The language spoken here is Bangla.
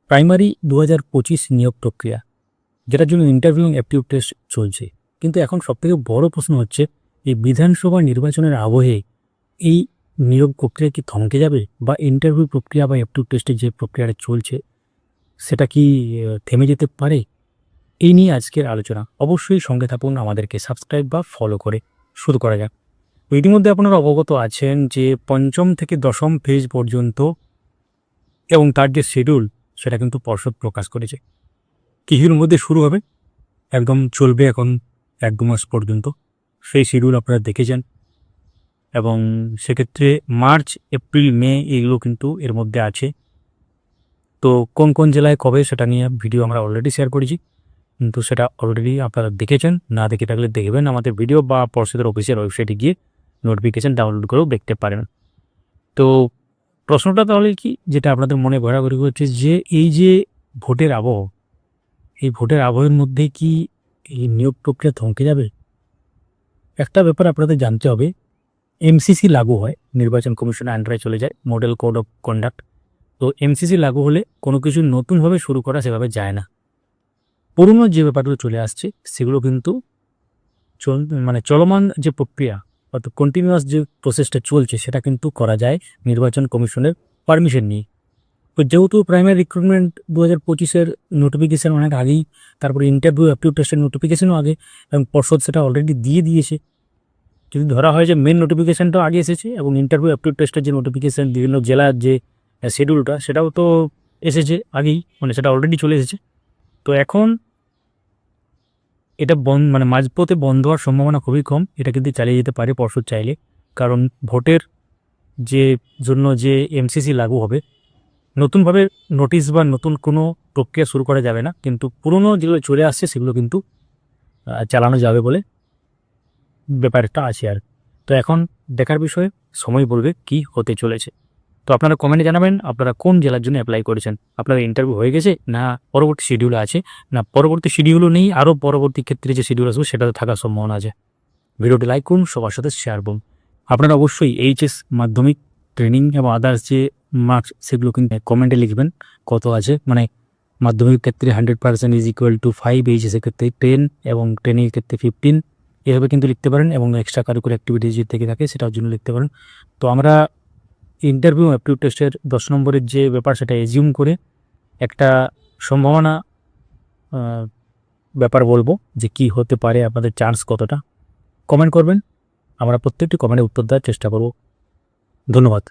প্রাইমারি 2025 নিয়োগ প্রক্রিয়া, যেটার জন্য ইন্টারভিউ এবং অ্যাপটিউড টেস্ট চলছে। কিন্তু এখন সবথেকে বড় প্রশ্ন হচ্ছে, এই বিধানসভা নির্বাচনের আবহে এই নিয়োগ প্রক্রিয়া কি থমকে যাবে, বা ইন্টারভিউ প্রক্রিয়া বা অ্যাপটিউড টেস্টের যে প্রক্রিয়াটা চলছে সেটা কি থেমে যেতে পারে? এই নিয়ে আজকের আলোচনা। অবশ্যই সঙ্গে থাকুন, আমাদেরকে সাবস্ক্রাইব বা ফলো করে শুরু করা যাক। তো ইতিমধ্যে আপনারা অবগত আছেন যে পঞ্চম থেকে দশম ফেজ পর্যন্ত এবং তার যে শিডিউল সেটা কিন্তু পর্ষদ প্রকাশ করেছে। কিছুর মধ্যে শুরু হবে, একদম চলবে এখন 1-2 মাস পর্যন্ত। সেই শিডিউল আপনারা দেখেছেন, এবং সেক্ষেত্রে মার্চ, এপ্রিল, মে এগুলো কিন্তু এর মধ্যে আছে। তো কোন কোন জেলায় কবে সেটা নিয়ে ভিডিও আমরা অলরেডি শেয়ার করেছি, কিন্তু সেটা অলরেডি আপনারা দেখেছেন। না দেখে থাকলে দেখবেন আমাদের ভিডিও বা পর্ষদের অফিসিয়াল ওয়েবসাইটে গিয়ে নোটিফিকেশান ডাউনলোড করেও দেখতে পারেন। তো প্রশ্নটা তাহলে কি, যেটা আপনাদের মনে ঘোরাঘুরি হচ্ছে, যে এই যে ভোটের আবহ, এই ভোটের আবহের মধ্যে কি এই নিয়োগ প্রক্রিয়া থমকে যাবে? একটা ব্যাপার আপনাদের জানতে হবে, এমসিসি লাগু হয়, নির্বাচন কমিশনের আন্ডারে চলে যায়, মডেল কোড অফ কন্ডাক্ট। তো এমসিসি লাগু হলে কোনো কিছু নতুনভাবে শুরু করা সেভাবে যায় না। পুরনো যে ব্যাপারগুলো চলে আসছে সেগুলো কিন্তু চলমান যে প্রক্রিয়া, অর্থাৎ কন্টিনিউয়াস যে প্রসেসটা চলছে সেটা কিন্তু করা যায় নির্বাচন কমিশনের পারমিশন নিয়ে। তো যেহেতু প্রাইমারি রিক্রুটমেন্ট 2025-এর নোটিফিকেশান অনেক আগেই, তারপরে ইন্টারভিউ অ্যাপটিউড টেস্টের নোটিফিকেশানও আগে, এবং পর্ষদ সেটা অলরেডি দিয়ে দিয়েছে। যদি ধরা হয় যে মেন নোটিফিকেশানটাও আগে এসেছে এবং ইন্টারভিউ অ্যাপটিউড টেস্টের যে নোটিফিকেশান বিভিন্ন জেলার যে শিডিউলটা সেটাও তো এসেছে আগেই, সেটা অলরেডি চলে এসেছে। তো এখন এটা মাঝপথে বন্ধ হওয়ার সম্ভাবনা খুবই কম। এটা কিন্তু চালিয়ে যেতে পারে পর্ষদ চাইলে, কারণ ভোটের যে জন্য যে এমসিসি লাগু হবে, নতুনভাবে নোটিশ বা নতুন কোনো প্রক্রিয়া শুরু করা যাবে না, কিন্তু পুরনো যেগুলো চলে আসছে সেগুলো কিন্তু চালানো যাবে বলে ব্যাপারটা আছে আর। তো এখন দেখার বিষয়ে সময় বলবে কি হতে চলেছে। তো আপনারা কমেন্টে জানাবেন আপনারা কোন জেলার জন্য অ্যাপ্লাই করেছেন, আপনার ইন্টারভিউ হয়ে গেছে, না পরবর্তী শিডিউল আছে, না পরবর্তী শিডিউলও নেই, আরও পরবর্তী ক্ষেত্রে যে শিডিউল আসবে সেটাতে থাকার সম্ভাবনা আছে। ভিডিওটি লাইক করুন, সবার সাথে শেয়ার করুন। আপনারা অবশ্যই এইচএস, মাধ্যমিক, ট্রেনিং এবং আদার্স যে মার্কস সেগুলো কিন্তু কমেন্টে লিখবেন কত আছে। মাধ্যমিকের ক্ষেত্রে 100% ইজ ইকুয়াল টু 5, এইচএসের ক্ষেত্রে 10 এবং ট্রেনিংয়ের ক্ষেত্রে 15, এভাবে কিন্তু লিখতে পারেন। এবং এক্সট্রা কারিকুলার অ্যাক্টিভিটিজ যদি থেকে থাকে সেটার জন্য লিখতে পারেন। তো আমরা ইন্টারভিউ অ্যাপটিউড টেস্টের 10 নম্বরের যে ব্যাপার সেটা এজিউম করে একটা সম্ভাবনা ব্যাপার বলবো, যে কি হতে পারে, আপনাদের চান্স কতটা। কমেন্ট করবেন, আমরা প্রত্যেকটি কমেন্টে উত্তর দেওয়ার চেষ্টা করব। ধন্যবাদ।